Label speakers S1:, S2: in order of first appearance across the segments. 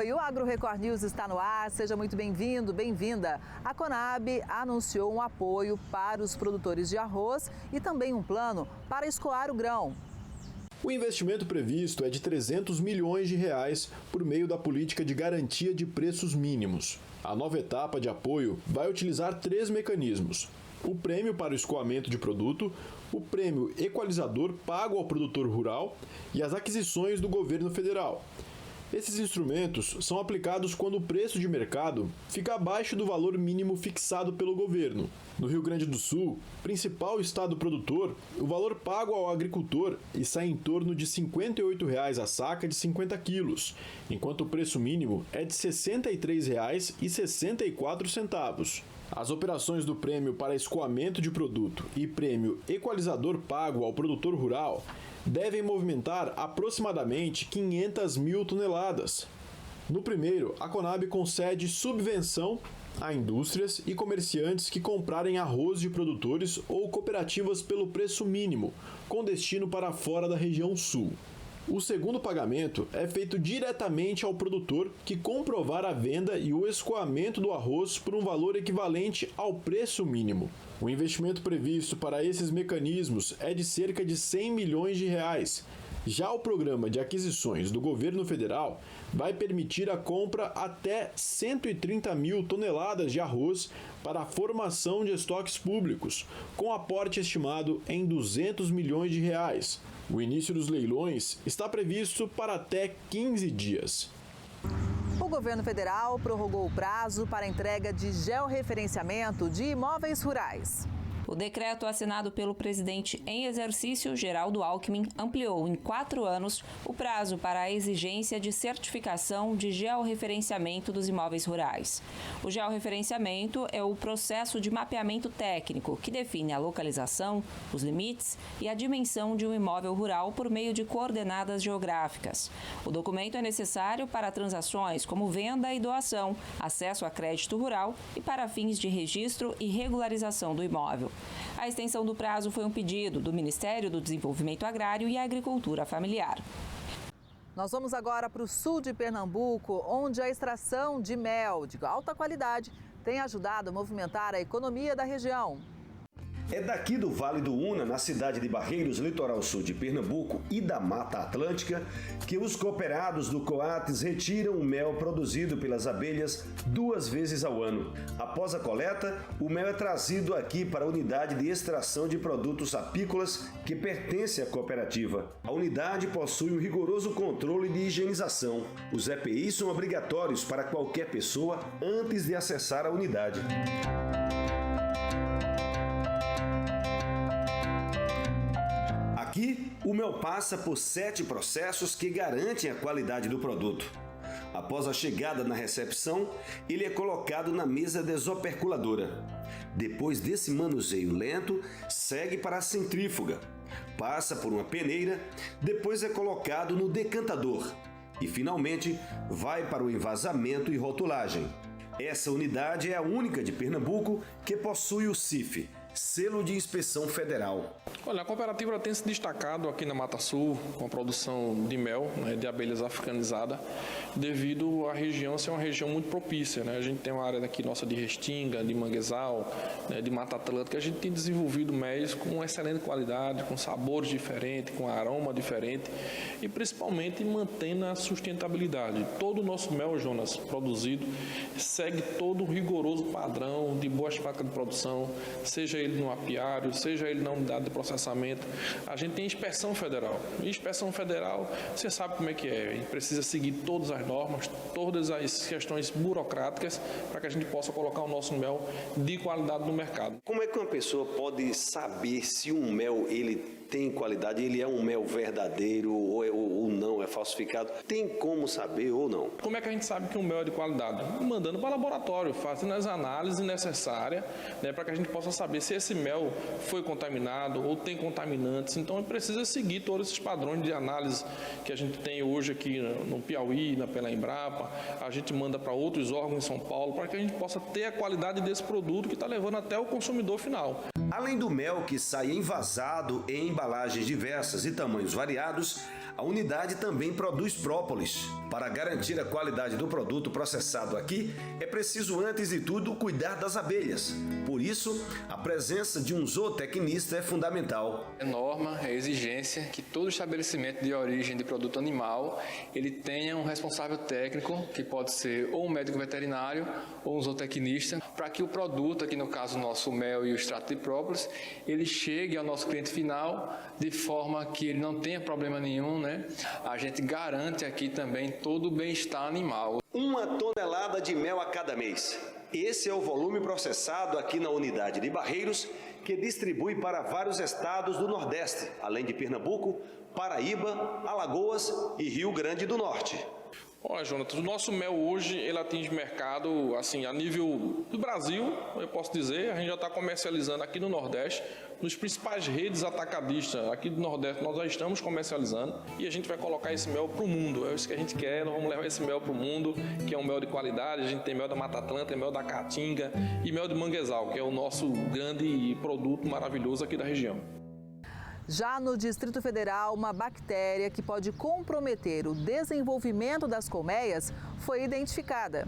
S1: Oi, o Agro Record News está no ar, seja muito bem-vindo, bem-vinda. A Conab anunciou um apoio para os produtores de arroz e também um plano para escoar o grão.
S2: O investimento previsto é de 300 milhões de reais por meio da política de garantia de preços mínimos. A nova etapa de apoio vai utilizar 3 mecanismos: o prêmio para o escoamento de produto, o prêmio equalizador pago ao produtor rural e as aquisições do governo federal. Esses instrumentos são aplicados quando o preço de mercado fica abaixo do valor mínimo fixado pelo governo. No Rio Grande do Sul, principal estado produtor, o valor pago ao agricultor está em torno de R$ 58,00 a saca de 50 quilos, enquanto o preço mínimo é de R$ 63,64. As operações do prêmio para escoamento de produto e prêmio equalizador pago ao produtor rural devem movimentar aproximadamente 500 mil toneladas. No primeiro, a Conab concede subvenção a indústrias e comerciantes que comprarem arroz de produtores ou cooperativas pelo preço mínimo, com destino para fora da região sul. O segundo pagamento é feito diretamente ao produtor que comprovar a venda e o escoamento do arroz por um valor equivalente ao preço mínimo. O investimento previsto para esses mecanismos é de cerca de 100 milhões de reais. Já o programa de aquisições do governo federal vai permitir a compra até 130 mil toneladas de arroz para a formação de estoques públicos, com aporte estimado em 200 milhões de reais. O início dos leilões está previsto para até 15 dias.
S1: O governo federal prorrogou o prazo para a entrega de georreferenciamento de imóveis rurais.
S3: O decreto assinado pelo presidente em exercício, Geraldo Alckmin, ampliou em 4 anos o prazo para a exigência de certificação de georreferenciamento dos imóveis rurais. O georreferenciamento é o processo de mapeamento técnico que define a localização, os limites e a dimensão de um imóvel rural por meio de coordenadas geográficas. O documento é necessário para transações como venda e doação, acesso a crédito rural e para fins de registro e regularização do imóvel. A extensão do prazo foi um pedido do Ministério do Desenvolvimento Agrário e Agricultura Familiar.
S1: Nós vamos agora para o sul de Pernambuco, onde a extração de mel de alta qualidade tem ajudado a movimentar a economia da região.
S4: É daqui do Vale do Una, na cidade de Barreiros, litoral sul de Pernambuco e da Mata Atlântica, que os cooperados do Coates retiram o mel produzido pelas abelhas 2 vezes ao ano. Após a coleta, o mel é trazido aqui para a unidade de extração de produtos apícolas que pertence à cooperativa. A unidade possui um rigoroso controle de higienização. Os EPIs são obrigatórios para qualquer pessoa antes de acessar a unidade. Aqui, o mel passa por 7 processos que garantem a qualidade do produto. Após a chegada na recepção, ele é colocado na mesa desoperculadora. Depois desse manuseio lento, segue para a centrífuga. Passa por uma peneira, depois é colocado no decantador e, finalmente, vai para o envasamento e rotulagem. Essa unidade é a única de Pernambuco que possui o CIF, Selo de Inspeção Federal.
S5: Olha, a cooperativa tem se destacado aqui na Mata Sul com a produção de mel, de abelhas africanizadas, devido à região ser uma região muito propícia. A gente tem uma área aqui nossa de Restinga, de Manguezal, de Mata Atlântica. A gente tem desenvolvido méis com excelente qualidade, com sabores diferentes, com aroma diferente e principalmente mantendo a sustentabilidade. Todo o nosso mel, Jonas, produzido, segue todo o rigoroso padrão de boas práticas de produção, seja ele no apiário, seja ele na unidade de processamento. A gente tem inspeção federal. E inspeção federal, você sabe como é que é. A gente precisa seguir todas as normas, todas as questões burocráticas para que a gente possa colocar o nosso mel de qualidade no mercado.
S4: Como é que uma pessoa pode saber se um mel ele tem qualidade, ele é um mel verdadeiro ou não, é falsificado? Tem como saber ou não?
S5: Como é que a gente sabe que um mel é de qualidade? Mandando para o laboratório, fazendo as análises necessárias, para que a gente possa saber se esse mel foi contaminado ou tem contaminantes. Então, precisa seguir todos esses padrões de análise que a gente tem hoje aqui no Piauí, pela Embrapa. A gente manda para outros órgãos em São Paulo para que a gente possa ter a qualidade desse produto que está levando até o consumidor final.
S4: Além do mel que sai envasado em embalagens diversas e tamanhos variados, A unidade também produz própolis. Para garantir a qualidade do produto processado aqui, é preciso, antes de tudo, cuidar das abelhas. Por isso, a presença de um zootecnista é fundamental.
S5: É norma, é exigência que todo estabelecimento de origem de produto animal, ele tenha um responsável técnico, que pode ser ou um médico veterinário ou um zootecnista, para que o produto, aqui no caso o nosso mel e o extrato de própolis, ele chegue ao nosso cliente final de forma que ele não tenha problema nenhum, né? A gente garante aqui também todo o bem-estar animal.
S4: 1 tonelada de mel a cada mês. Esse é o volume processado aqui na unidade de Barreiros, que distribui para vários estados do Nordeste, além de Pernambuco, Paraíba, Alagoas e Rio Grande do Norte.
S5: Olha, Jonathan, o nosso mel hoje ele atinge mercado assim, a nível do Brasil, eu posso dizer, a gente já está comercializando aqui no Nordeste, nos principais redes atacadistas aqui do Nordeste, nós já estamos comercializando e a gente vai colocar esse mel para o mundo, é isso que a gente quer, nós vamos levar esse mel para o mundo, que é um mel de qualidade, a gente tem mel da Mata Atlântica, mel da Caatinga e mel de manguezal, que é o nosso grande produto maravilhoso aqui da região.
S1: Já no Distrito Federal, uma bactéria que pode comprometer o desenvolvimento das colmeias foi identificada.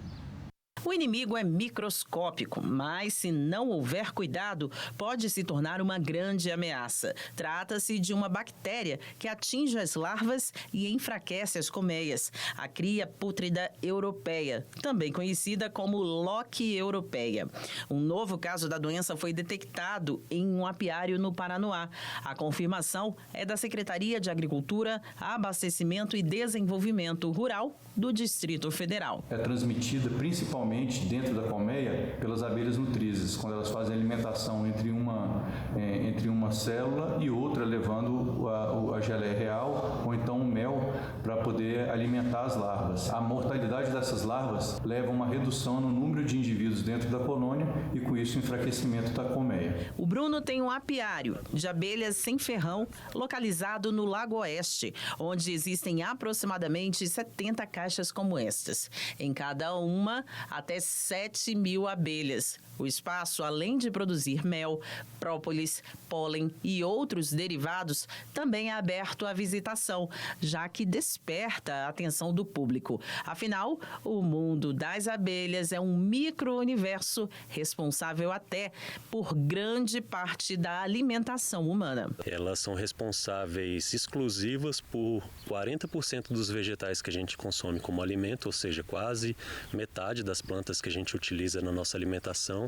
S6: O inimigo é microscópico, mas se não houver cuidado, pode se tornar uma grande ameaça. Trata-se de uma bactéria que atinge as larvas e enfraquece as colmeias. A cria pútrida europeia, também conhecida como Loki europeia. Um novo caso da doença foi detectado em um apiário no Paranoá. A confirmação é da Secretaria de Agricultura, Abastecimento e Desenvolvimento Rural do Distrito Federal.
S7: É transmitida principalmente dentro da colmeia pelas abelhas nutrizes, quando elas fazem alimentação entre uma célula e outra, levando a geleia real ou então o mel para poder alimentar as larvas. A mortalidade dessas larvas leva a uma redução no número de indivíduos dentro da colônia e com isso o enfraquecimento da colmeia.
S6: O Bruno tem um apiário de abelhas sem ferrão localizado no Lago Oeste, onde existem aproximadamente 70 caixas como estas. Em cada uma, até 7.000 abelhas. O espaço, além de produzir mel, própolis, pólen e outros derivados, também é aberto à visitação, já que desperta a atenção do público. Afinal, o mundo das abelhas é um micro-universo responsável até por grande parte da alimentação humana.
S8: Elas são responsáveis exclusivas por 40% dos vegetais que a gente consome como alimento, ou seja, quase metade das plantas que a gente utiliza na nossa alimentação,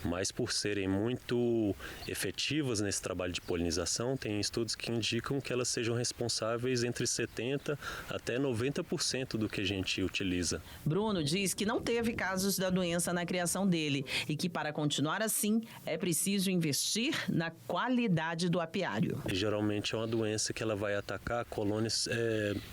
S8: mas por serem muito efetivas nesse trabalho de polinização, tem estudos que indicam que elas sejam responsáveis entre 70% até 90% do que a gente utiliza.
S6: Bruno diz que não teve casos da doença na criação dele e que para continuar assim é preciso investir na qualidade do apiário.
S8: E, geralmente é uma doença que ela vai atacar colônias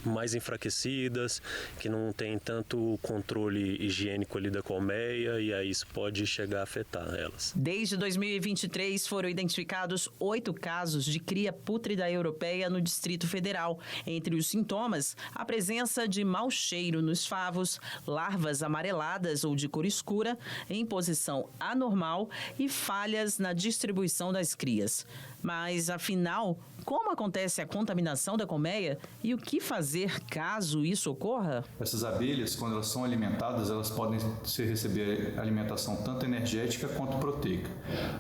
S8: mais enfraquecidas, que não tem tanto controle higiênico ali da colmeia e aí isso pode chegar a afetar elas.
S6: Desde 2023 foram identificados 8 casos de cria pútrida europeia no Distrito Federal. Entre os sintomas, a presença de mau cheiro nos favos, larvas amareladas ou de cor escura, em posição anormal e falhas na distribuição das crias. Mas, afinal, como acontece a contaminação da colmeia e o que fazer caso isso ocorra?
S7: Essas abelhas, quando elas são alimentadas, elas podem receber alimentação tanto energética quanto proteica.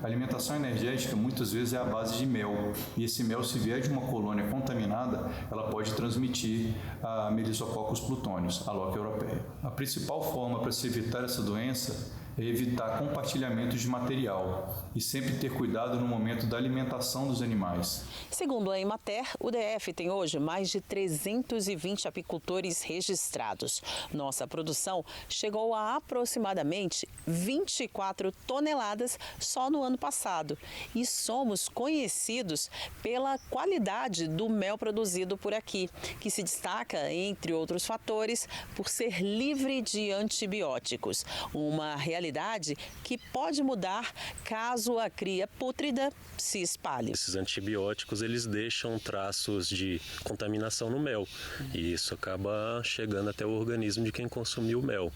S7: A alimentação energética muitas vezes é a base de mel, e esse mel, se vier de uma colônia contaminada, ela pode transmitir a Melissococcus plutonius, a Loki europeia. A principal forma para se evitar essa doença é evitar compartilhamento de material e sempre ter cuidado no momento da alimentação dos animais.
S6: Segundo a Emater, o DF tem hoje mais de 320 apicultores registrados. Nossa produção chegou a aproximadamente 24 toneladas só no ano passado e somos conhecidos pela qualidade do mel produzido por aqui, que se destaca, entre outros fatores, por ser livre de antibióticos. Uma realidade realidade que pode mudar caso a cria pútrida se espalhe.
S8: Esses antibióticos, eles deixam traços de contaminação no mel e isso acaba chegando até o organismo de quem consumiu o mel.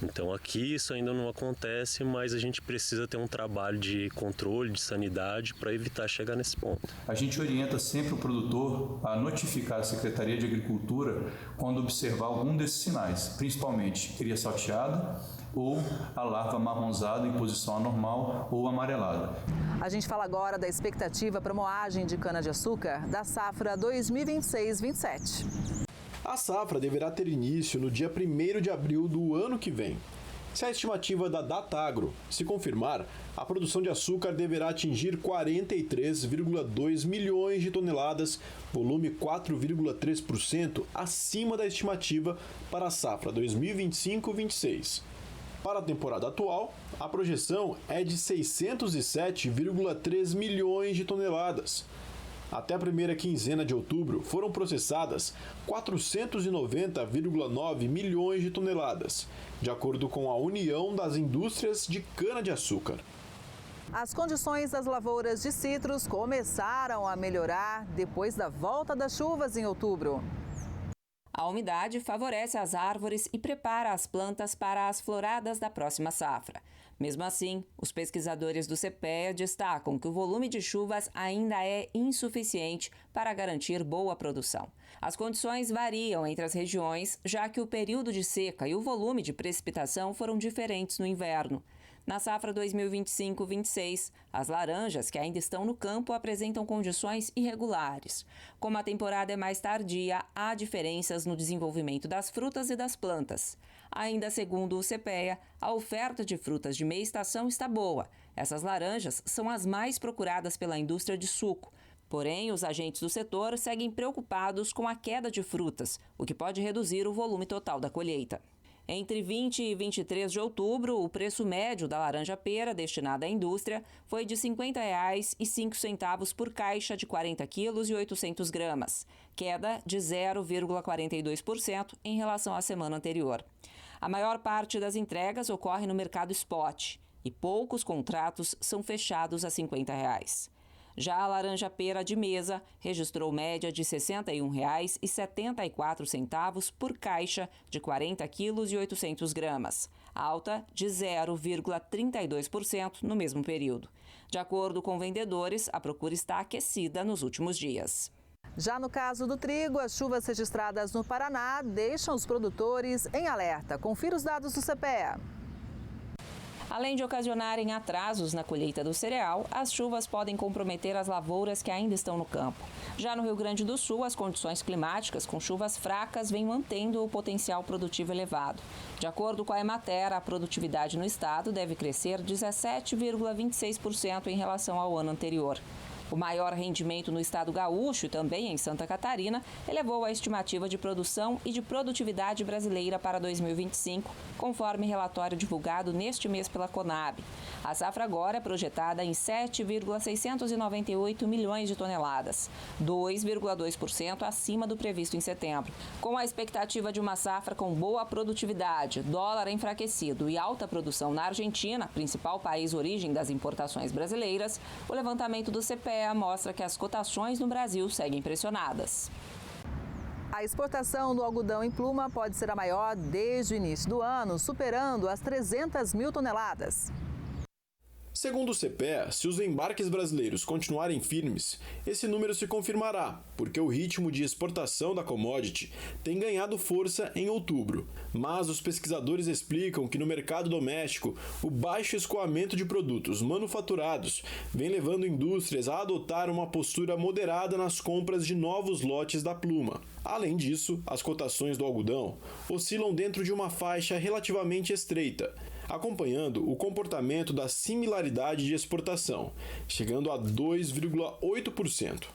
S8: Então aqui isso ainda não acontece, mas a gente precisa ter um trabalho de controle, de sanidade para evitar chegar nesse ponto.
S7: A gente orienta sempre o produtor a notificar a Secretaria de Agricultura quando observar algum desses sinais, principalmente cria salteada ou a larva marronzada em posição anormal ou amarelada.
S1: A gente fala agora da expectativa para moagem de cana-de-açúcar da safra 2026-27.
S2: A safra deverá ter início no dia 1º de abril do ano que vem. Se a estimativa da Datagro se confirmar, a produção de açúcar deverá atingir 43,2 milhões de toneladas, volume 4,3% acima da estimativa para a safra 2025-26. Para a temporada atual, a projeção é de 607,3 milhões de toneladas. Até a primeira quinzena de outubro, foram processadas 490,9 milhões de toneladas, de acordo com a União das Indústrias de Cana-de-Açúcar.
S1: As condições das lavouras de citros começaram a melhorar depois da volta das chuvas em outubro.
S3: A umidade favorece as árvores e prepara as plantas para as floradas da próxima safra. Mesmo assim, os pesquisadores do CPEA destacam que o volume de chuvas ainda é insuficiente para garantir boa produção. As condições variam entre as regiões, já que o período de seca e o volume de precipitação foram diferentes no inverno. Na safra 2025-26, as laranjas que ainda estão no campo apresentam condições irregulares. Como a temporada é mais tardia, há diferenças no desenvolvimento das frutas e das plantas. Ainda segundo o CPEA, a oferta de frutas de meia estação está boa. Essas laranjas são as mais procuradas pela indústria de suco. Porém, os agentes do setor seguem preocupados com a queda de frutas, o que pode reduzir o volume total da colheita. Entre 20 e 23 de outubro, o preço médio da laranja-pera destinada à indústria foi de R$ 50,05 por caixa de 40 quilos e 800 gramas, queda de 0,42% em relação à semana anterior. A maior parte das entregas ocorre no mercado spot e poucos contratos são fechados a R$ 50. Já a laranja-pera de mesa registrou média de R$ 61,74 por caixa de 40 quilos e 800 gramas, alta de 0,32% no mesmo período. De acordo com vendedores, a procura está aquecida nos últimos dias.
S1: Já no caso do trigo, as chuvas registradas no Paraná deixam os produtores em alerta. Confira os dados do CPEA.
S3: Além de ocasionarem atrasos na colheita do cereal, as chuvas podem comprometer as lavouras que ainda estão no campo. Já no Rio Grande do Sul, as condições climáticas com chuvas fracas vêm mantendo o potencial produtivo elevado. De acordo com a Emater, a produtividade no estado deve crescer 17,26% em relação ao ano anterior. O maior rendimento no estado gaúcho e também em Santa Catarina elevou a estimativa de produção e de produtividade brasileira para 2025, conforme relatório divulgado neste mês pela Conab. A safra agora é projetada em 7,698 milhões de toneladas, 2,2% acima do previsto em setembro. Com a expectativa de uma safra com boa produtividade, dólar enfraquecido e alta produção na Argentina, principal país origem das importações brasileiras, o levantamento do CPEA mostra que as cotações no Brasil seguem pressionadas.
S1: A exportação do algodão em pluma pode ser a maior desde o início do ano, superando as 300 mil toneladas.
S2: Segundo o CPEA, se os embarques brasileiros continuarem firmes, esse número se confirmará, porque o ritmo de exportação da commodity tem ganhado força em outubro. Mas os pesquisadores explicam que no mercado doméstico, o baixo escoamento de produtos manufaturados vem levando indústrias a adotar uma postura moderada nas compras de novos lotes da pluma. Além disso, as cotações do algodão oscilam dentro de uma faixa relativamente estreita, acompanhando o comportamento da similaridade de exportação, chegando a 2,8%.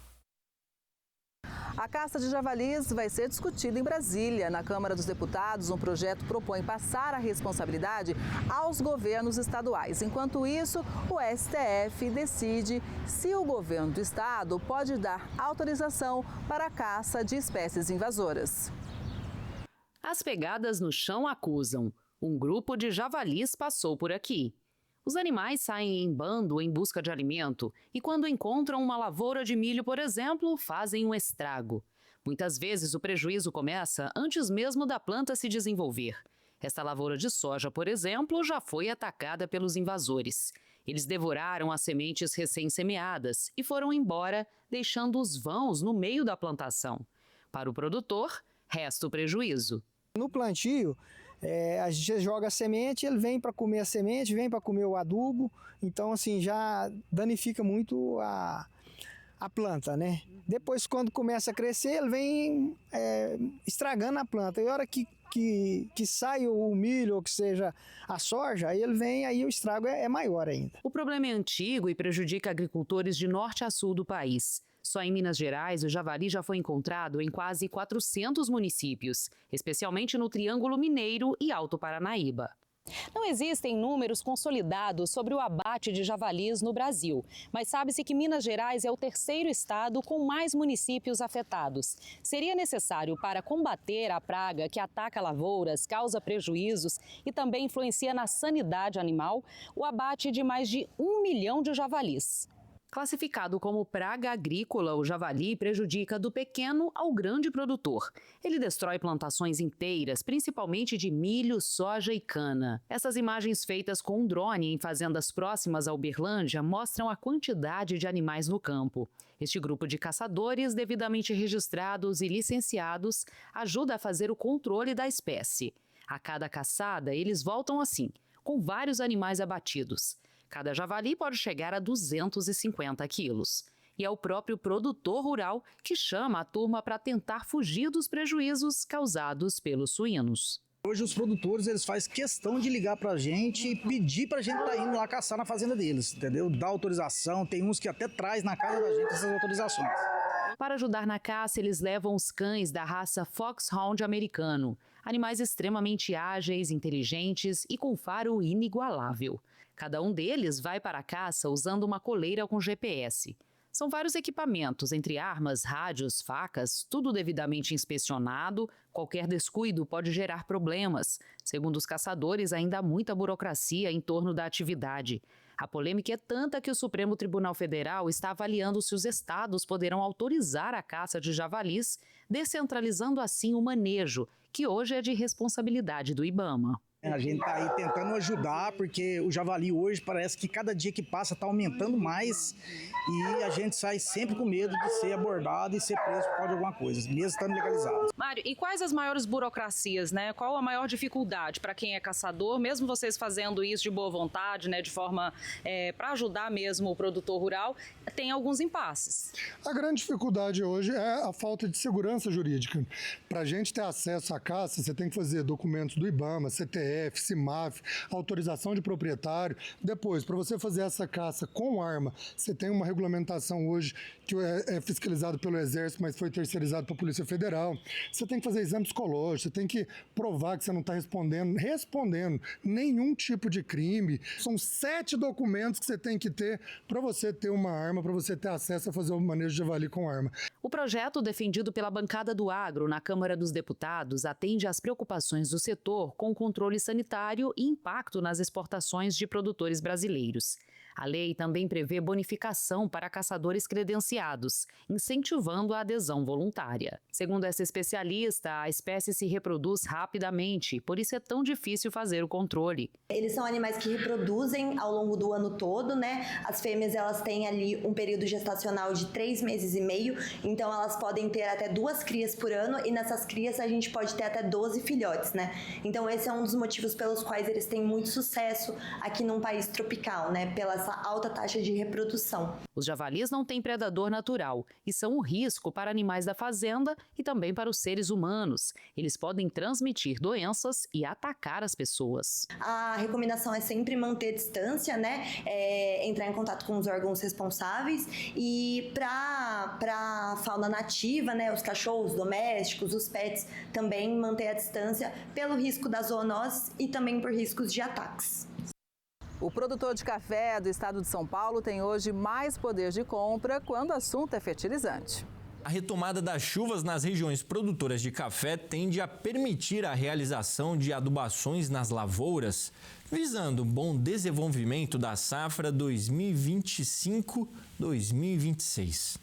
S1: A caça de javalis vai ser discutida em Brasília. Na Câmara dos Deputados, um projeto propõe passar a responsabilidade aos governos estaduais. Enquanto isso, o STF decide se o governo do estado pode dar autorização para a caça de espécies invasoras.
S9: As pegadas no chão acusam. um grupo de javalis passou por aqui. Os animais saem em bando em busca de alimento e, quando encontram uma lavoura de milho, por exemplo, fazem um estrago. Muitas vezes o prejuízo começa antes mesmo da planta se desenvolver. Esta lavoura de soja, por exemplo, já foi atacada pelos invasores. Eles devoraram as sementes recém-semeadas e foram embora, deixando os vãos no meio da plantação. Para o produtor, resta o prejuízo.
S10: No plantio, a gente joga a semente, ele vem para comer a semente, vem para comer o adubo, então assim já danifica muito a planta, né? Depois, quando começa a crescer, ele vem estragando a planta. E a hora que sai o milho ou que seja a soja, aí ele vem, aí o estrago é maior ainda.
S9: O problema é antigo e prejudica agricultores de norte a sul do país. Só em Minas Gerais, o javali já foi encontrado em quase 400 municípios, especialmente no Triângulo Mineiro e Alto Paranaíba.
S11: Não existem números consolidados sobre o abate de javalis no Brasil, mas sabe-se que Minas Gerais é o terceiro estado com mais municípios afetados. Seria necessário, para combater a praga que ataca lavouras, causa prejuízos e também influencia na sanidade animal, o abate de mais de 1 milhão de javalis.
S9: Classificado como praga agrícola, o javali prejudica do pequeno ao grande produtor. Ele destrói plantações inteiras, principalmente de milho, soja e cana. Essas imagens feitas com um drone em fazendas próximas a Uberlândia mostram a quantidade de animais no campo. Este grupo de caçadores, devidamente registrados e licenciados, ajuda a fazer o controle da espécie. A cada caçada, eles voltam assim, com vários animais abatidos. Cada javali pode chegar a 250 quilos. E é o próprio produtor rural que chama a turma para tentar fugir dos prejuízos causados pelos suínos.
S12: Hoje os produtores eles fazem questão de ligar para a gente e pedir para a gente estar indo lá caçar na fazenda deles, entendeu? Dar autorização, tem uns que até traz na casa da gente essas autorizações.
S9: Para ajudar na caça, eles levam os cães da raça Foxhound americano. Animais extremamente ágeis, inteligentes e com faro inigualável. Cada um deles vai para a caça usando uma coleira com GPS. São vários equipamentos, entre armas, rádios, facas, tudo devidamente inspecionado. Qualquer descuido pode gerar problemas. Segundo os caçadores, ainda há muita burocracia em torno da atividade. A polêmica é tanta que o Supremo Tribunal Federal está avaliando se os estados poderão autorizar a caça de javalis, descentralizando assim o manejo, que hoje é de responsabilidade do IBAMA.
S12: A gente está aí tentando ajudar, porque o javali hoje parece que cada dia que passa está aumentando mais e a gente sai sempre com medo de ser abordado e ser preso por causa de alguma coisa, mesmo estando legalizado.
S11: Mário, e quais as maiores burocracias, né? Qual a maior dificuldade para quem é caçador, mesmo vocês fazendo isso de boa vontade, né? De forma para ajudar mesmo o produtor rural, tem alguns impasses.
S13: A grande dificuldade hoje é a falta de segurança jurídica. Para a gente ter acesso à caça, você tem que fazer documentos do IBAMA, CTF, CIMAF, autorização de proprietário. Depois, para você fazer essa caça com arma, você tem uma regulamentação hoje que é fiscalizado pelo Exército, mas foi terceirizado para a Polícia Federal. Você tem que fazer exame psicológico, você tem que provar que você não está respondendo nenhum tipo de crime. São 7 documentos que você tem que ter para você ter uma arma, para você ter acesso a fazer o manejo de javali com arma.
S9: O projeto, defendido pela bancada do agro na Câmara dos Deputados, atende às preocupações do setor com o controle sanitário e impacto nas exportações de produtores brasileiros. A lei também prevê bonificação para caçadores credenciados, incentivando a adesão voluntária. Segundo essa especialista, a espécie se reproduz rapidamente, por isso é tão difícil fazer o controle.
S14: Eles são animais que reproduzem ao longo do ano todo, né? As fêmeas, elas têm ali um período gestacional de 3 meses e meio, então elas podem ter até 2 crias por ano e nessas crias a gente pode ter até 12 filhotes, né? Então esse é um dos motivos pelos quais eles têm muito sucesso aqui num país tropical, né? Pela essa alta taxa de reprodução.
S9: Os javalis não têm predador natural e são um risco para animais da fazenda e também para os seres humanos. Eles podem transmitir doenças e atacar as pessoas.
S14: A recomendação é sempre manter distância, né? Entrar em contato com os órgãos responsáveis e para a fauna nativa, né? Os cachorros domésticos, os pets, também manter a distância pelo risco das zoonoses e também por riscos de ataques.
S1: O produtor de café do estado de São Paulo tem hoje mais poder de compra quando o assunto é fertilizante.
S15: A retomada das chuvas nas regiões produtoras de café tende a permitir a realização de adubações nas lavouras, visando um bom desenvolvimento da safra 2025-2026.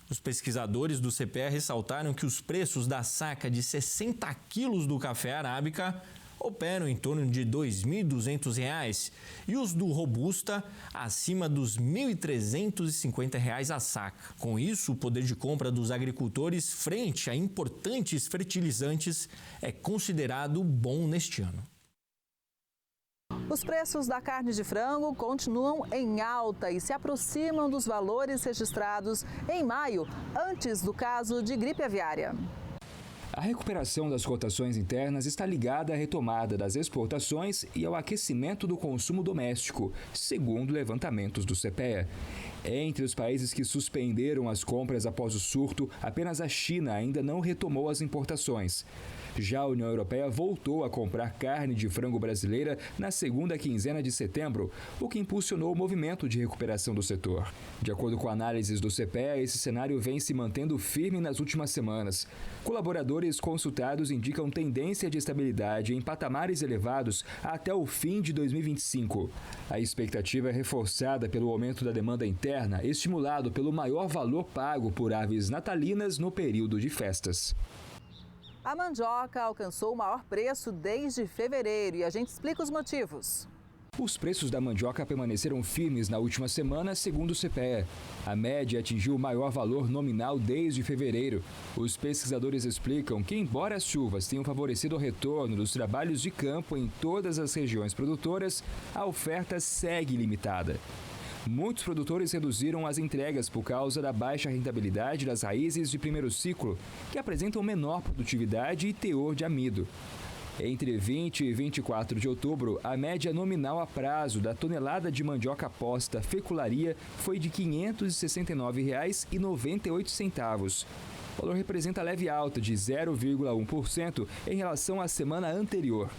S15: Os pesquisadores do CPEA ressaltaram que os preços da saca de 60 quilos do café arábica operam em torno de R$ 2.200 e os do Robusta acima dos R$ 1.350 a saca. Com isso, o poder de compra dos agricultores frente a importantes fertilizantes é considerado bom neste ano.
S1: Os preços da carne de frango continuam em alta e se aproximam dos valores registrados em maio, antes do caso de gripe aviária.
S16: A recuperação das cotações internas está ligada à retomada das exportações e ao aquecimento do consumo doméstico, segundo levantamentos do CPEA. Entre os países que suspenderam as compras após o surto, apenas a China ainda não retomou as importações. Já a União Europeia voltou a comprar carne de frango brasileira na segunda quinzena de setembro, o que impulsionou o movimento de recuperação do setor. De acordo com análises do CPEA, esse cenário vem se mantendo firme nas últimas semanas. Colaboradores consultados indicam tendência de estabilidade em patamares elevados até o fim de 2025. A expectativa é reforçada pelo aumento da demanda interna, estimulado pelo maior valor pago por aves natalinas no período de festas.
S1: A mandioca alcançou o maior preço desde fevereiro e a gente explica os motivos.
S16: Os preços da mandioca permaneceram firmes na última semana, segundo o CPEA. A média atingiu o maior valor nominal desde fevereiro. Os pesquisadores explicam que, embora as chuvas tenham favorecido o retorno dos trabalhos de campo em todas as regiões produtoras, a oferta segue limitada. Muitos produtores reduziram as entregas por causa da baixa rentabilidade das raízes de primeiro ciclo, que apresentam menor produtividade e teor de amido. Entre 20 e 24 de outubro, a média nominal a prazo da tonelada de mandioca posta fecularia foi de R$ 569,98. O valor representa leve alta de 0,1% em relação à semana anterior.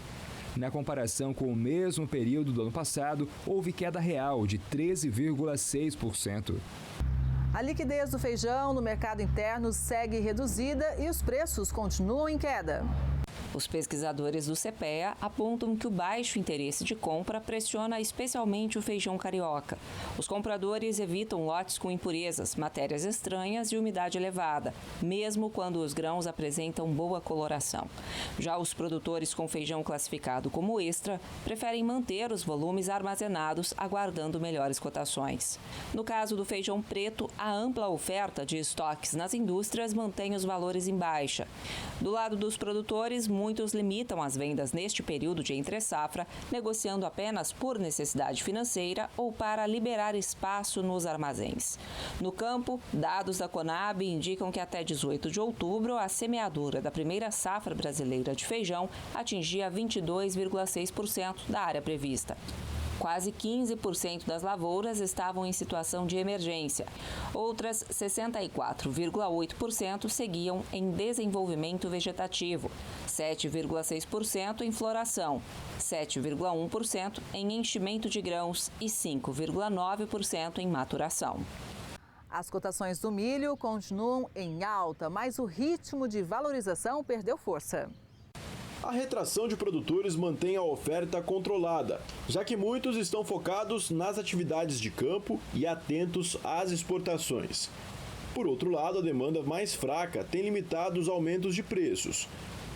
S16: Na comparação com o mesmo período do ano passado, houve queda real de 13,6%.
S1: A liquidez do feijão no mercado interno segue reduzida e os preços continuam em queda.
S3: Os pesquisadores do CPEA apontam que o baixo interesse de compra pressiona especialmente o feijão carioca. Os compradores evitam lotes com impurezas, matérias estranhas e umidade elevada, mesmo quando os grãos apresentam boa coloração. Já os produtores com feijão classificado como extra preferem manter os volumes armazenados, aguardando melhores cotações. No caso do feijão preto, a ampla oferta de estoques nas indústrias mantém os valores em baixa. Do lado dos produtores, muitos limitam as vendas neste período de entre-safra, negociando apenas por necessidade financeira ou para liberar espaço nos armazéns. No campo, dados da Conab indicam que até 18 de outubro, a semeadura da primeira safra brasileira de feijão atingia 22,6% da área prevista. Quase 15% das lavouras estavam em situação de emergência. Outras 64,8% seguiam em desenvolvimento vegetativo, 7,6% em floração, 7,1% em enchimento de grãos e 5,9% em maturação.
S1: As cotações do milho continuam em alta, mas o ritmo de valorização perdeu força.
S2: A retração de produtores mantém a oferta controlada, já que muitos estão focados nas atividades de campo e atentos às exportações. Por outro lado, a demanda mais fraca tem limitado os aumentos de preços.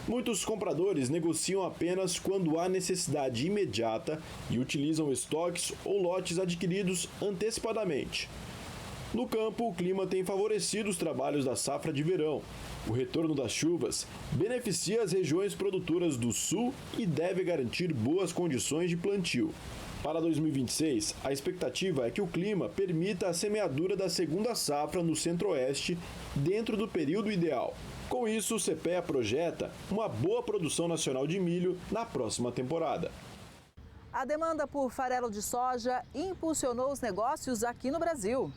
S2: Muitos compradores negociam apenas quando há necessidade imediata e utilizam estoques ou lotes adquiridos antecipadamente. No campo, o clima tem favorecido os trabalhos da safra de verão. O retorno das chuvas beneficia as regiões produtoras do sul e deve garantir boas condições de plantio. Para 2026, a expectativa é que o clima permita a semeadura da segunda safra no centro-oeste dentro do período ideal. Com isso, o CPEA projeta uma boa produção nacional de milho na próxima temporada.
S1: A demanda por farelo de soja impulsionou os negócios aqui no Brasil.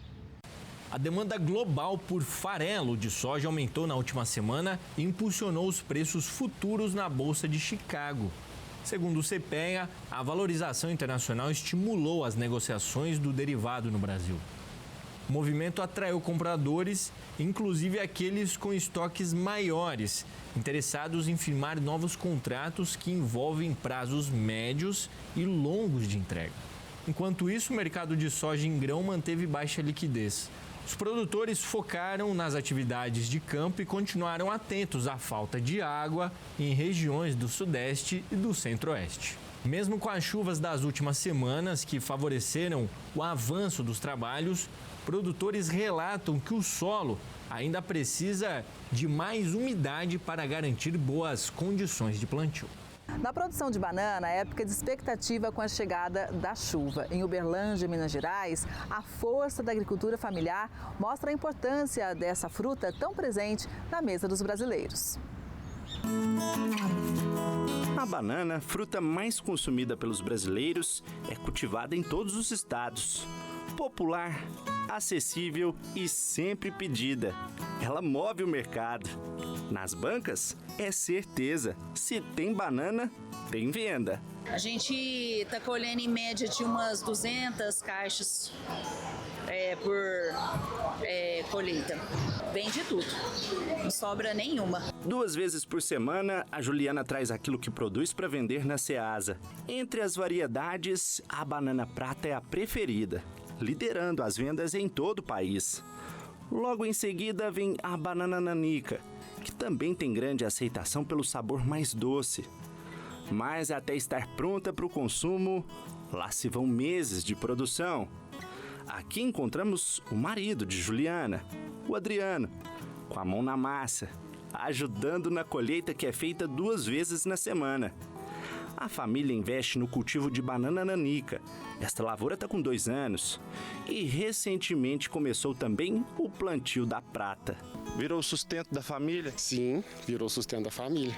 S15: A demanda global por farelo de soja aumentou na última semana e impulsionou os preços futuros na Bolsa de Chicago. Segundo o CPEA, a valorização internacional estimulou as negociações do derivado no Brasil. O movimento atraiu compradores, inclusive aqueles com estoques maiores, interessados em firmar novos contratos que envolvem prazos médios e longos de entrega. Enquanto isso, o mercado de soja em grão manteve baixa liquidez. Os produtores focaram nas atividades de campo e continuaram atentos à falta de água em regiões do Sudeste e do Centro-Oeste. Mesmo com as chuvas das últimas semanas que favoreceram o avanço dos trabalhos, produtores relatam que o solo ainda precisa de mais umidade para garantir boas condições de plantio.
S1: Na produção de banana, é época de expectativa com a chegada da chuva. Em Uberlândia, Minas Gerais, a força da agricultura familiar mostra a importância dessa fruta tão presente na mesa dos brasileiros.
S17: A banana, fruta mais consumida pelos brasileiros, é cultivada em todos os estados. Popular, acessível e sempre pedida. Ela move o mercado. Nas bancas, é certeza. Se tem banana, tem venda.
S18: A gente está colhendo em média de umas 200 caixas por colheita. Vende tudo, não sobra nenhuma.
S17: 2 vezes por semana, a Juliana traz aquilo que produz para vender na Ceasa. Entre as variedades, a banana prata é a preferida, liderando as vendas em todo o país. Logo em seguida vem a banana nanica, que também tem grande aceitação pelo sabor mais doce. Mas até estar pronta para o consumo, lá se vão meses de produção. Aqui encontramos o marido de Juliana, o Adriano, com a mão na massa, ajudando na colheita que é feita 2 vezes na semana. A família investe no cultivo de banana nanica. Esta lavoura está com 2 anos. E recentemente começou também o plantio da prata.
S19: Virou o sustento da família?
S20: Sim, virou o sustento da família.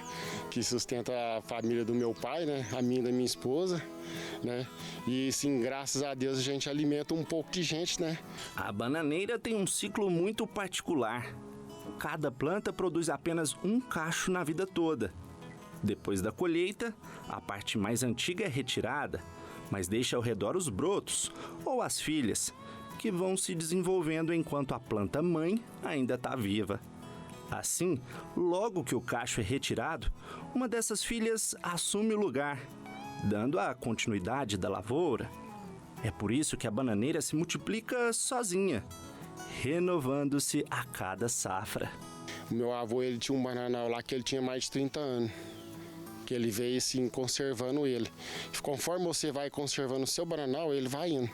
S20: Que sustenta a família do meu pai, né? A minha e da minha esposa, né? E sim, graças a Deus a gente alimenta um pouco de gente, né?
S17: A bananeira tem um ciclo muito particular. Cada planta produz apenas um cacho na vida toda. Depois da colheita, a parte mais antiga é retirada, mas deixa ao redor os brotos, ou as filhas, que vão se desenvolvendo enquanto a planta mãe ainda está viva. Assim, logo que o cacho é retirado, uma dessas filhas assume o lugar, dando a continuidade da lavoura. É por isso que a bananeira se multiplica sozinha, renovando-se a cada safra.
S20: O meu avô, ele tinha um bananal lá que ele tinha mais de 30 anos. Que ele veio assim conservando ele. Conforme você vai conservando o seu bananal, ele vai indo.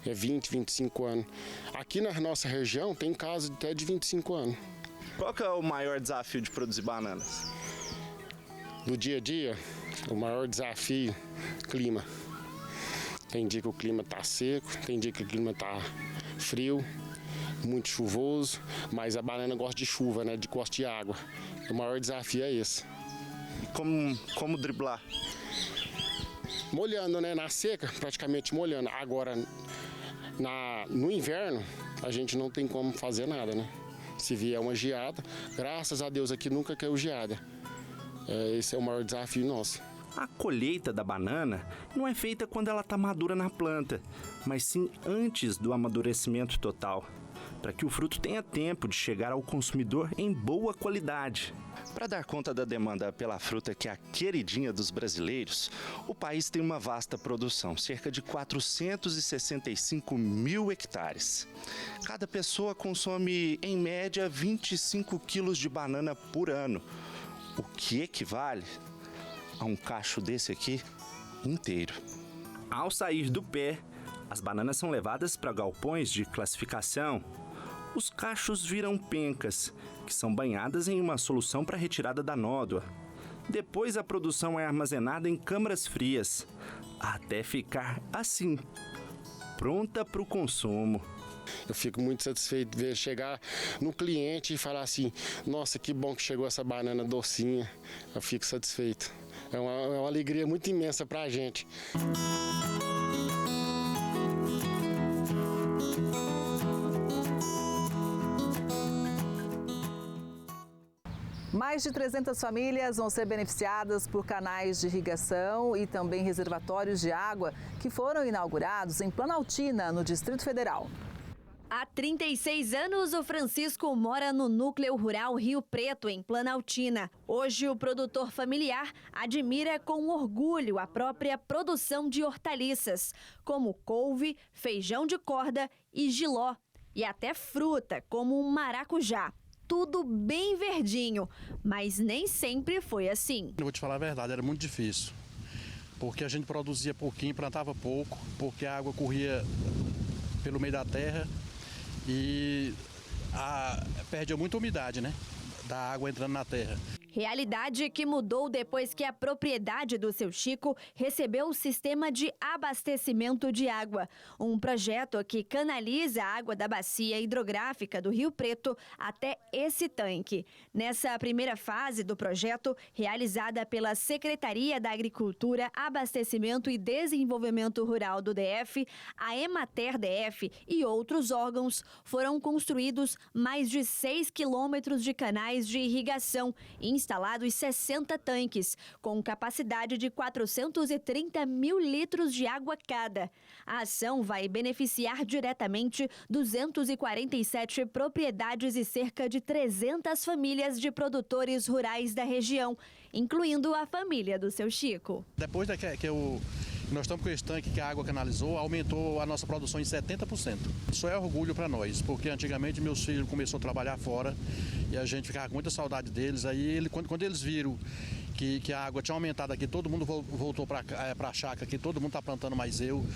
S20: É 20, 25 anos. Aqui na nossa região tem casos até de 25 anos.
S19: Qual que é o maior desafio de produzir bananas?
S20: No dia a dia, o maior desafio, clima. Tem dia que o clima tá seco, tem dia que o clima tá frio, muito chuvoso, mas a banana gosta de chuva, né? Gosta de água. O maior desafio é esse.
S19: Como driblar?
S20: Molhando, né? Na seca, praticamente molhando. Agora, no inverno, a gente não tem como fazer nada, né? Se vier uma geada, graças a Deus aqui nunca caiu geada. Esse é o maior desafio nosso.
S17: A colheita da banana não é feita quando ela está madura na planta, mas sim antes do amadurecimento total, para que o fruto tenha tempo de chegar ao consumidor em boa qualidade. Para dar conta da demanda pela fruta, que é a queridinha dos brasileiros, o país tem uma vasta produção, cerca de 465 mil hectares. Cada pessoa consome, em média, 25 quilos de banana por ano, o que equivale a um cacho desse aqui inteiro. Ao sair do pé, as bananas são levadas para galpões de classificação. Os cachos viram pencas, que são banhadas em uma solução para retirada da nódoa. Depois a produção é armazenada em câmaras frias, até ficar assim, pronta para o consumo.
S20: Eu fico muito satisfeito de ver chegar no cliente e falar assim, nossa, que bom que chegou essa banana docinha. Eu fico satisfeito. É uma alegria muito imensa para a gente.
S1: Mais de 300 famílias vão ser beneficiadas por canais de irrigação e também reservatórios de água que foram inaugurados em Planaltina, no Distrito Federal.
S21: Há 36 anos, o Francisco mora no núcleo rural Rio Preto, em Planaltina. Hoje, o produtor familiar admira com orgulho a própria produção de hortaliças, como couve, feijão de corda e jiló. E até fruta, como um maracujá. Tudo bem verdinho, mas nem sempre foi assim.
S22: Eu vou te falar a verdade, era muito difícil. Porque a gente produzia pouquinho, plantava pouco, porque a água corria pelo meio da terra. E perde muita umidade, né? Da água entrando na terra.
S21: Realidade que mudou depois que a propriedade do seu Chico recebeu o sistema de abastecimento de água. Um projeto que canaliza a água da bacia hidrográfica do Rio Preto até esse tanque. Nessa primeira fase do projeto, realizada pela Secretaria da Agricultura, Abastecimento e Desenvolvimento Rural do DF, a Emater DF e outros órgãos, foram construídos mais de 6 quilômetros de canais de irrigação, instalados 60 tanques, com capacidade de 430 mil litros de água cada. A ação vai beneficiar diretamente 247 propriedades e cerca de 300 famílias de produtores rurais da região, incluindo a família do seu Chico.
S22: Depois nós estamos com esse tanque que a água canalizou, aumentou a nossa produção em 70%. Isso é orgulho para nós, porque antigamente meus filhos começaram a trabalhar fora e a gente ficava com muita saudade deles. Aí quando eles viram que a água tinha aumentado aqui, todo mundo voltou para a chácara aqui, todo mundo está plantando mais eu.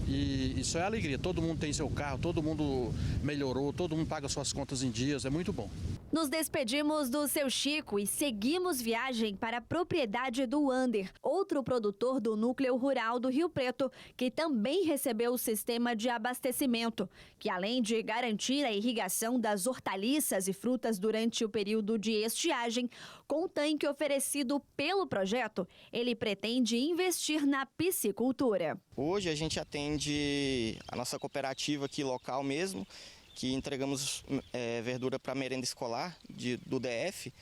S22: E isso é alegria, todo mundo tem seu carro, todo mundo melhorou, todo mundo paga suas contas em dias, é muito bom.
S21: Nos despedimos do seu Chico e seguimos viagem para a propriedade do Ander, outro produtor do núcleo rural do Rio Preto, que também recebeu o sistema de abastecimento, que além de garantir a irrigação das hortaliças e frutas durante o período de estiagem, com o tanque oferecido pelo projeto, ele pretende investir na piscicultura.
S23: Hoje a gente atende a nossa cooperativa aqui local mesmo, que entregamos verdura para merenda escolar do DF,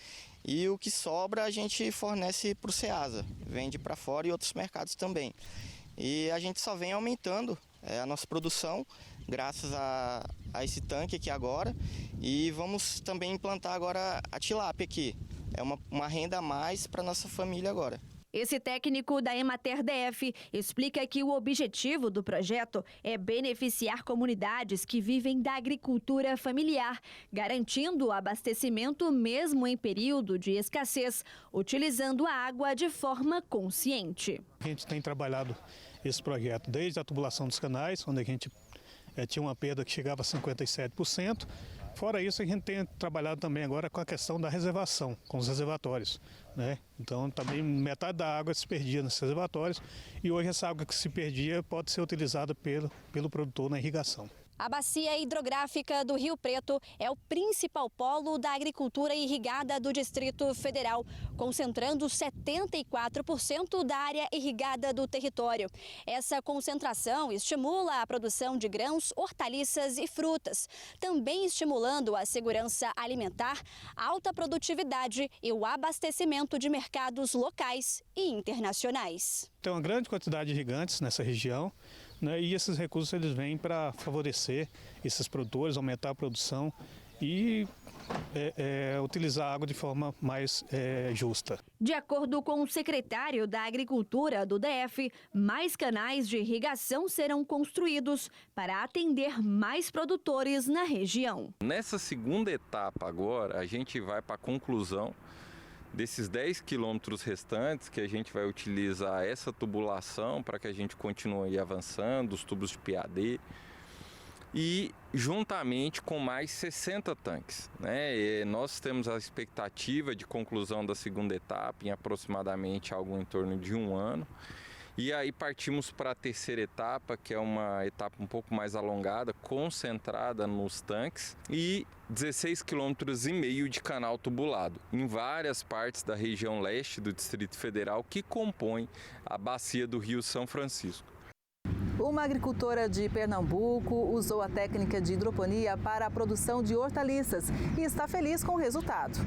S23: e o que sobra a gente fornece para o Ceasa, vende para fora e outros mercados também. E a gente só vem aumentando a nossa produção graças a esse tanque aqui agora, e vamos também implantar agora a tilápia aqui. É uma renda a mais para nossa família agora.
S21: Esse técnico da Emater DF explica que o objetivo do projeto é beneficiar comunidades que vivem da agricultura familiar, garantindo o abastecimento mesmo em período de escassez, utilizando a água de forma consciente.
S24: A gente tem trabalhado esse projeto desde a tubulação dos canais, onde a gente tinha uma perda que chegava a 57%. Fora isso, a gente tem trabalhado também agora com a questão da reservação, com os reservatórios, né? Então, também metade da água se perdia nesses reservatórios e hoje essa água que se perdia pode ser utilizada pelo produtor na irrigação.
S21: A bacia hidrográfica do Rio Preto é o principal polo da agricultura irrigada do Distrito Federal, concentrando 74% da área irrigada do território. Essa concentração estimula a produção de grãos, hortaliças e frutas, também estimulando a segurança alimentar, alta produtividade e o abastecimento de mercados locais e internacionais.
S24: Tem uma grande quantidade de irrigantes nessa região, né, e esses recursos eles vêm para favorecer esses produtores, aumentar a produção e utilizar a água de forma mais justa.
S21: De acordo com o secretário da Agricultura do DF, mais canais de irrigação serão construídos para atender mais produtores na região.
S25: Nessa segunda etapa agora, a gente vai para a conclusão desses 10 quilômetros restantes, que a gente vai utilizar essa tubulação para que a gente continue avançando, os tubos de PAD, e juntamente com mais 60 tanques, né? E nós temos a expectativa de conclusão da segunda etapa em aproximadamente algo em torno de 1 ano. E aí partimos para a terceira etapa, que é uma etapa um pouco mais alongada, concentrada nos tanques, e 16,5 km de canal tubulado, em várias partes da região leste do Distrito Federal, que compõe a bacia do Rio São Francisco.
S1: Uma agricultora de Pernambuco usou a técnica de hidroponia para a produção de hortaliças e está feliz com o resultado.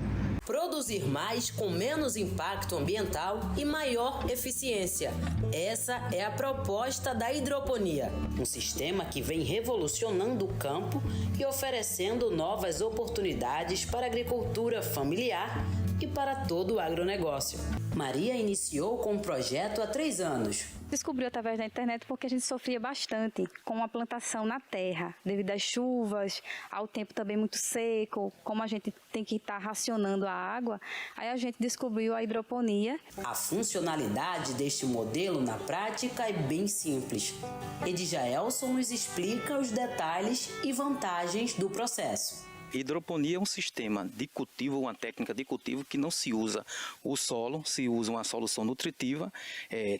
S4: Produzir mais com menos impacto ambiental e maior eficiência. Essa é a proposta da hidroponia, um sistema que vem revolucionando o campo e oferecendo novas oportunidades para a agricultura familiar e para todo o agronegócio. Maria iniciou com o projeto há 3 anos.
S5: Descobriu através da internet porque a gente sofria bastante com a plantação na terra, devido às chuvas, ao tempo também muito seco, como a gente tem que estar racionando a água, aí a gente descobriu a hidroponia.
S4: A funcionalidade deste modelo na prática é bem simples. Edjaelson nos explica os detalhes e vantagens do processo.
S6: Hidroponia é um sistema de cultivo, uma técnica de cultivo que não se usa o solo, se usa uma solução nutritiva,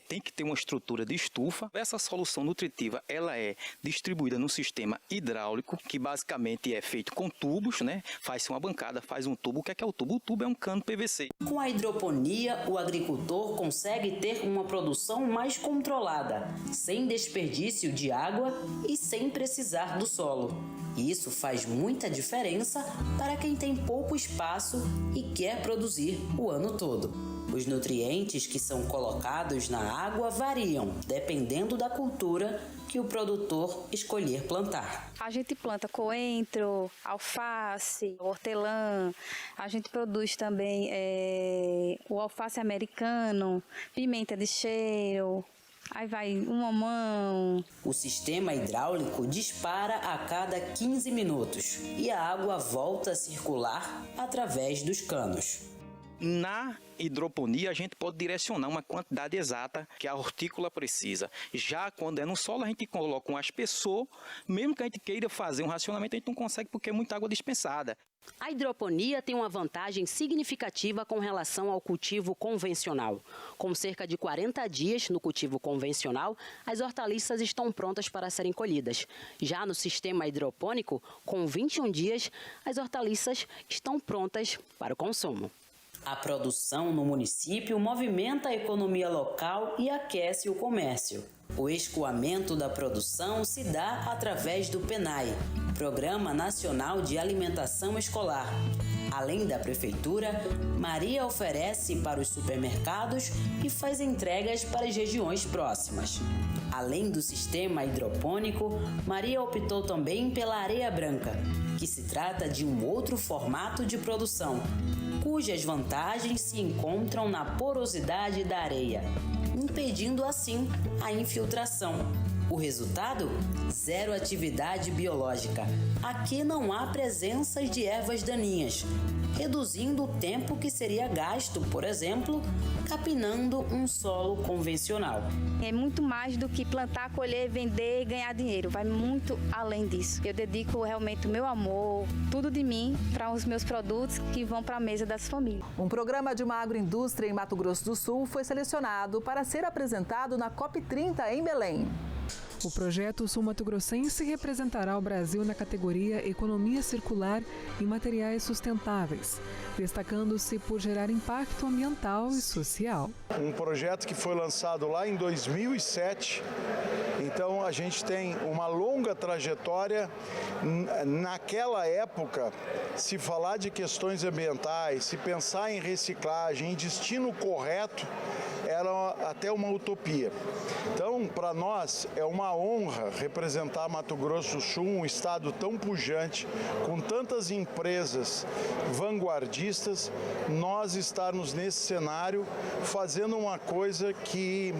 S6: tem que ter uma estrutura de estufa. Essa solução nutritiva ela é distribuída no sistema hidráulico, que basicamente é feito com tubos, né? Faz-se uma bancada, faz um tubo. O que é o tubo? O tubo é um cano PVC.
S4: Com a hidroponia, o agricultor consegue ter uma produção mais controlada, sem desperdício de água e sem precisar do solo. Isso faz muita diferença para quem tem pouco espaço e quer produzir o ano todo. Os nutrientes que são colocados na água variam, dependendo da cultura que o produtor escolher plantar.
S5: A gente planta coentro, alface, hortelã, a gente produz também o alface americano, pimenta de cheiro. Aí vai um mamão.
S4: O sistema hidráulico dispara a cada 15 minutos e a água volta a circular através dos canos.
S6: Na hidroponia, a gente pode direcionar uma quantidade exata que a hortícola precisa. Já quando é no solo, a gente coloca um aspersor, mesmo que a gente queira fazer um racionamento, a gente não consegue porque é muita água dispensada.
S7: A hidroponia tem uma vantagem significativa com relação ao cultivo convencional. Com cerca de 40 dias no cultivo convencional, as hortaliças estão prontas para serem colhidas. Já no sistema hidropônico, com 21 dias, as hortaliças estão prontas para o consumo.
S4: A produção no município movimenta a economia local e aquece o comércio. O escoamento da produção se dá através do PNAE, Programa Nacional de Alimentação Escolar. Além da prefeitura, Maria oferece para os supermercados e faz entregas para as regiões próximas. Além do sistema hidropônico, Maria optou também pela areia branca, que se trata de um outro formato de produção, cujas vantagens se encontram na porosidade da areia, impedindo assim a infiltração. O resultado? Zero atividade biológica. Aqui não há presença de ervas daninhas, reduzindo o tempo que seria gasto, por exemplo, capinando um solo convencional.
S5: É muito mais do que plantar, colher, vender e ganhar dinheiro. Vai muito além disso. Eu dedico realmente o meu amor, tudo de mim, para os meus produtos que vão para a mesa das famílias.
S1: Um programa de uma agroindústria em Mato Grosso do Sul foi selecionado para ser apresentado na COP30 em Belém.
S8: O projeto sul-mato-grossense representará o Brasil na categoria Economia Circular e Materiais Sustentáveis, destacando-se por gerar impacto ambiental e social.
S26: Um projeto que foi lançado lá em 2007, então a gente tem uma longa trajetória. Naquela época, se falar de questões ambientais, se pensar em reciclagem, em destino correto, era até uma utopia. Então, para nós, é uma honra representar Mato Grosso do Sul, um estado tão pujante, com tantas empresas vanguardistas, nós estarmos nesse cenário fazendo uma coisa que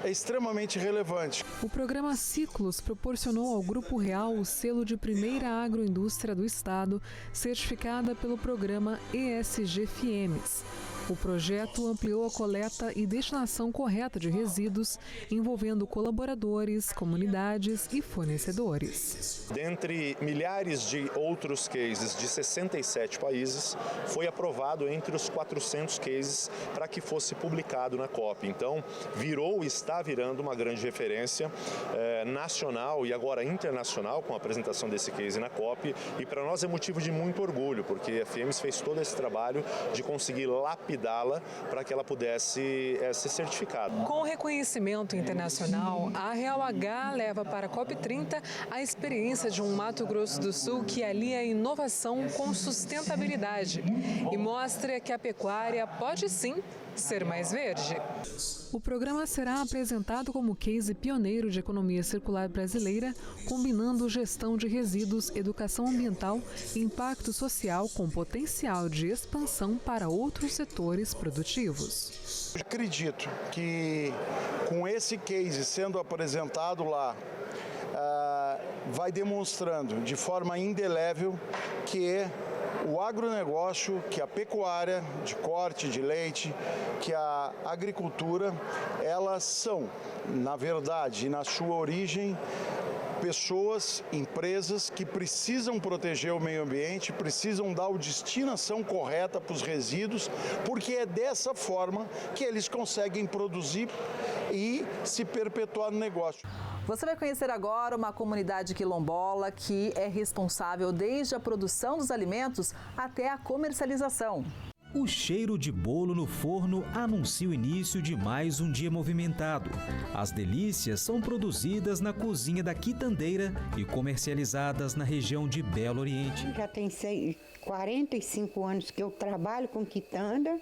S26: é extremamente relevante.
S8: O programa Ciclos proporcionou ao Grupo Real o selo de primeira agroindústria do estado, certificada pelo programa ESG-FIEMES. O projeto ampliou a coleta e destinação correta de resíduos, envolvendo colaboradores, comunidades e fornecedores.
S27: Dentre milhares de outros cases de 67 países, foi aprovado entre os 400 cases para que fosse publicado na COP. Então, virou e está virando uma grande referência nacional e agora internacional com a apresentação desse case na COP. E para nós é motivo de muito orgulho, porque a FIEMES fez todo esse trabalho de conseguir lapidar
S26: validá-la para que ela pudesse ser certificada.
S8: Com reconhecimento internacional, a Real H leva para a COP30 a experiência de um Mato Grosso do Sul que alia inovação com sustentabilidade e mostra que a pecuária pode sim ser mais verde. O programa será apresentado como case pioneiro de economia circular brasileira, combinando gestão de resíduos, educação ambiental e impacto social com potencial de expansão para outros setores produtivos.
S26: Acredito que com esse case sendo apresentado lá, vai demonstrando de forma indelével que o agronegócio, que a pecuária de corte de leite, que a agricultura, elas são, na verdade e na sua origem, pessoas, empresas que precisam proteger o meio ambiente, precisam dar a destinação correta para os resíduos, porque é dessa forma que eles conseguem produzir e se perpetuar no negócio.
S1: Você vai conhecer agora uma comunidade quilombola que é responsável desde a produção dos alimentos até a comercialização.
S9: O cheiro de bolo no forno anuncia o início de mais um dia movimentado. As delícias são produzidas na cozinha da Quitandeira e comercializadas na região de Belo Oriente.
S10: Já tem 45 anos que eu trabalho com quitanda,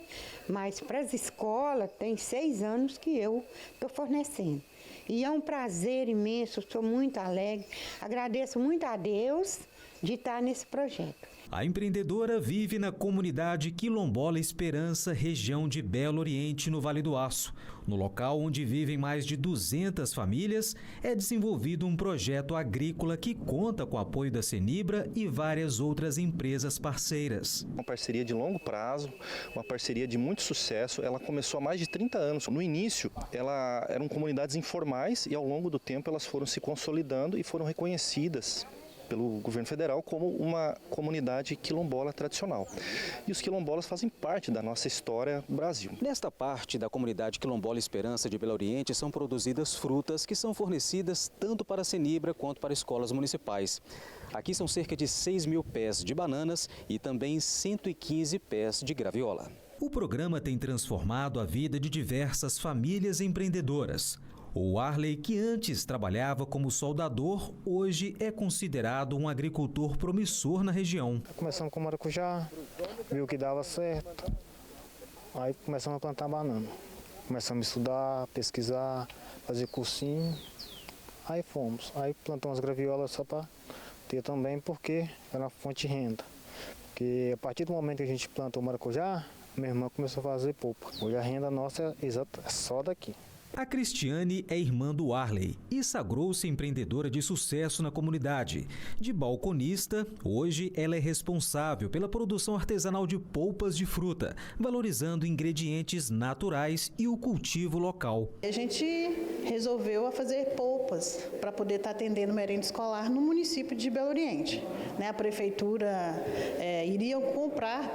S10: mas para as escolas tem 6 anos que eu estou fornecendo. E é um prazer imenso, estou muito alegre, agradeço muito a Deus de estar nesse projeto.
S9: A empreendedora vive na comunidade Quilombola Esperança, região de Belo Oriente, no Vale do Aço. No local onde vivem mais de 200 famílias, é desenvolvido um projeto agrícola que conta com o apoio da Senibra e várias outras empresas parceiras.
S11: Uma parceria de longo prazo, uma parceria de muito sucesso. Ela começou há mais de 30 anos. No início, eram comunidades informais e ao longo do tempo elas foram se consolidando e foram reconhecidas pelo governo federal como uma comunidade quilombola tradicional. E os quilombolas fazem parte da nossa história do Brasil.
S9: Nesta parte da comunidade Quilombola Esperança de Belo Oriente são produzidas frutas que são fornecidas tanto para a Senibra quanto para escolas municipais. Aqui são cerca de 6 mil pés de bananas e também 115 pés de graviola. O programa tem transformado a vida de diversas famílias empreendedoras. O Arley, que antes trabalhava como soldador, hoje é considerado um agricultor promissor na região.
S12: Começamos com maracujá, viu que dava certo, aí começamos a plantar banana. Começamos a estudar, pesquisar, fazer cursinho, aí fomos. Aí plantamos as graviolas só para ter também, porque era uma fonte de renda. Porque a partir do momento que a gente plantou o maracujá, minha irmã começou a fazer polpa. Hoje a renda nossa é só daqui.
S9: A Cristiane é irmã do Arley e sagrou-se empreendedora de sucesso na comunidade. De balconista, hoje ela é responsável pela produção artesanal de polpas de fruta, valorizando ingredientes naturais e o cultivo local.
S13: A gente resolveu fazer polpas para poder estar atendendo merenda escolar no município de Belo Oriente. A prefeitura iria comprar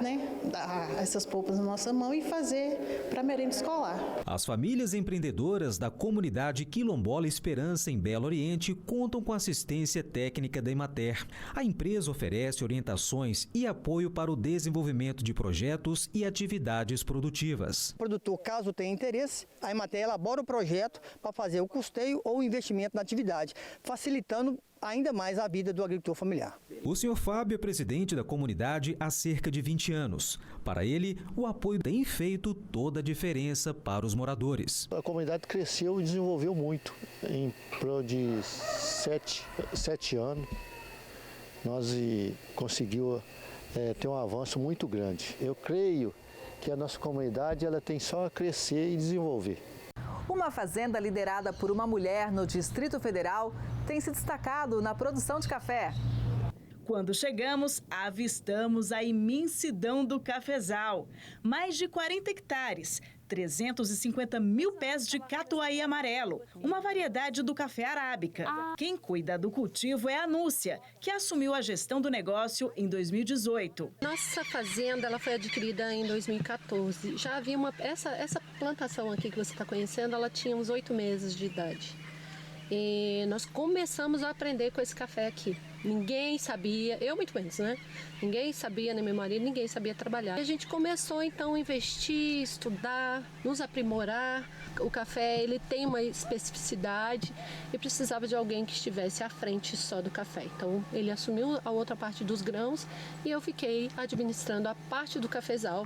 S13: essas polpas na nossa mão e fazer para merenda escolar.
S9: As famílias empreendedoras da comunidade Quilombola Esperança em Belo Oriente contam com assistência técnica da Emater. A empresa oferece orientações e apoio para o desenvolvimento de projetos e atividades produtivas.
S14: O produtor, caso tenha interesse, a Emater elabora o projeto para fazer o custeio ou o investimento na atividade, facilitando ainda mais a vida do agricultor familiar.
S9: O senhor Fábio é presidente da comunidade há cerca de 20 anos. Para ele, o apoio tem feito toda a diferença para os moradores.
S16: A comunidade cresceu e desenvolveu muito. Em prol de 7 anos, nós conseguimos ter um avanço muito grande. Eu creio que a nossa comunidade ela tem só a crescer e desenvolver.
S1: Uma fazenda liderada por uma mulher no Distrito Federal tem se destacado na produção de café.
S28: Quando chegamos, avistamos a imensidão do cafezal. Mais de 40 hectares, 350 mil pés de catuai amarelo, uma variedade do café arábica. Quem cuida do cultivo é a Núcia, que assumiu a gestão do negócio em 2018.
S29: Nossa fazenda ela foi adquirida em 2014. Já havia essa plantação aqui que você está conhecendo, ela tinha uns 8 meses de idade. E nós começamos a aprender com esse café aqui. Ninguém sabia, eu muito menos, né? Ninguém sabia, nem meu marido, ninguém sabia trabalhar. E a gente começou então a investir, estudar, nos aprimorar. O café, ele tem uma especificidade e precisava de alguém que estivesse à frente só do café. Então, ele assumiu a outra parte dos grãos e eu fiquei administrando a parte do cafezal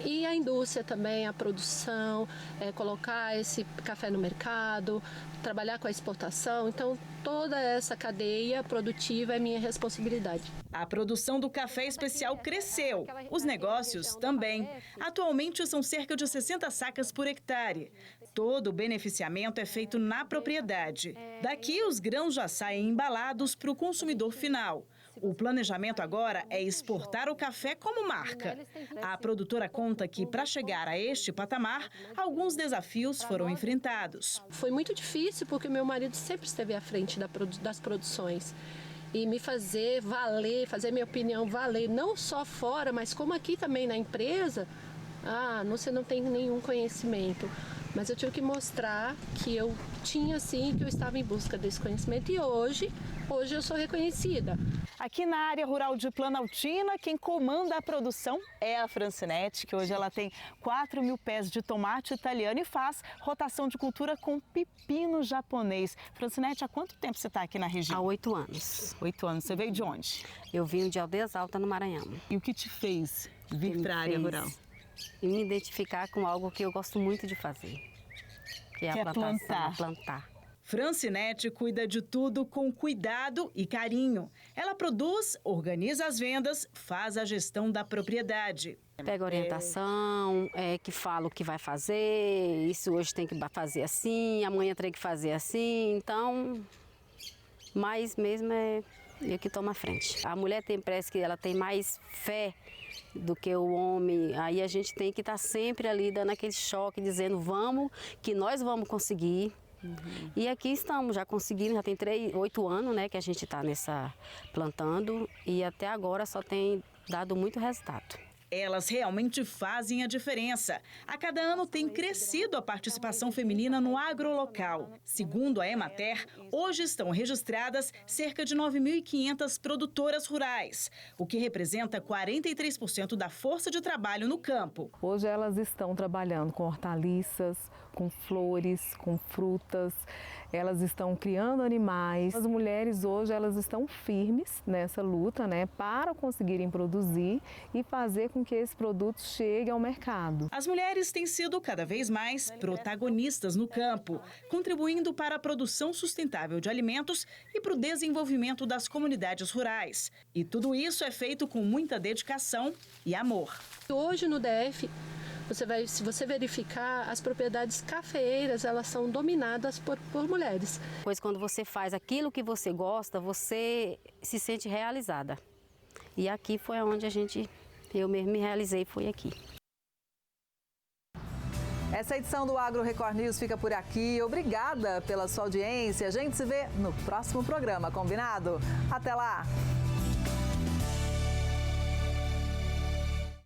S29: e a indústria também, a produção, colocar esse café no mercado, trabalhar com a exportação. Então, toda essa cadeia produtiva é minha responsabilidade.
S28: A produção do café especial cresceu, os negócios também. Atualmente são cerca de 60 sacas por hectare. Todo o beneficiamento é feito na propriedade. Daqui, os grãos já saem embalados para o consumidor final. O planejamento agora é exportar o café como marca. A produtora conta que, para chegar a este patamar, alguns desafios foram enfrentados.
S29: Foi muito difícil porque meu marido sempre esteve à frente das produções. E me fazer valer, fazer minha opinião valer, não só fora, mas como aqui também na empresa. Você não tem nenhum conhecimento. Mas eu tive que mostrar que eu tinha sim, que eu estava em busca desse conhecimento. E hoje eu sou reconhecida.
S28: Aqui na área rural de Planaltina, quem comanda a produção é a Francinete, que hoje ela tem 4.000 pés de tomate italiano e faz rotação de cultura com pepino japonês. Francinete, há quanto tempo você está aqui na região?
S2: Há 8 anos.
S28: 8 anos. Você veio de onde?
S2: Eu vim de Aldeias Altas, no Maranhão.
S28: E o que te fez vir para a área rural?
S2: E me identificar com algo que eu gosto muito de fazer, que é a plantar.
S28: Francinete cuida de tudo com cuidado e carinho. Ela produz, organiza as vendas, faz a gestão da propriedade.
S2: Pega orientação, que fala o que vai fazer, isso hoje tem que fazer assim, amanhã tem que fazer assim, então, mas mesmo é eu que tomo a frente. A mulher parece que ela tem mais fé do que o homem, aí a gente tem que estar sempre ali dando aquele choque, dizendo vamos, que nós vamos conseguir. E aqui estamos, já conseguimos, já tem 8 anos, né, que a gente está plantando e até agora só tem dado muito resultado.
S28: Elas realmente fazem a diferença. A cada ano tem crescido a participação feminina no agrolocal. Segundo a Emater, hoje estão registradas cerca de 9.500 produtoras rurais, o que representa 43% da força de trabalho no campo.
S8: Hoje elas estão trabalhando com hortaliças, com flores, com frutas, elas estão criando animais. As mulheres hoje elas estão firmes nessa luta, né, para conseguirem produzir e fazer com que esse produto chegue ao mercado.
S28: As mulheres têm sido cada vez mais protagonistas no campo, contribuindo para a produção sustentável de alimentos e para o desenvolvimento das comunidades rurais. E tudo isso é feito com muita dedicação e amor.
S29: Hoje no DF, se você verificar, as propriedades cafeeiras, elas são dominadas por mulheres.
S2: Pois quando você faz aquilo que você gosta, você se sente realizada. E aqui foi onde eu mesmo me realizei, foi aqui.
S1: Essa edição do Agro Record News fica por aqui. Obrigada pela sua audiência. A gente se vê no próximo programa, combinado? Até lá!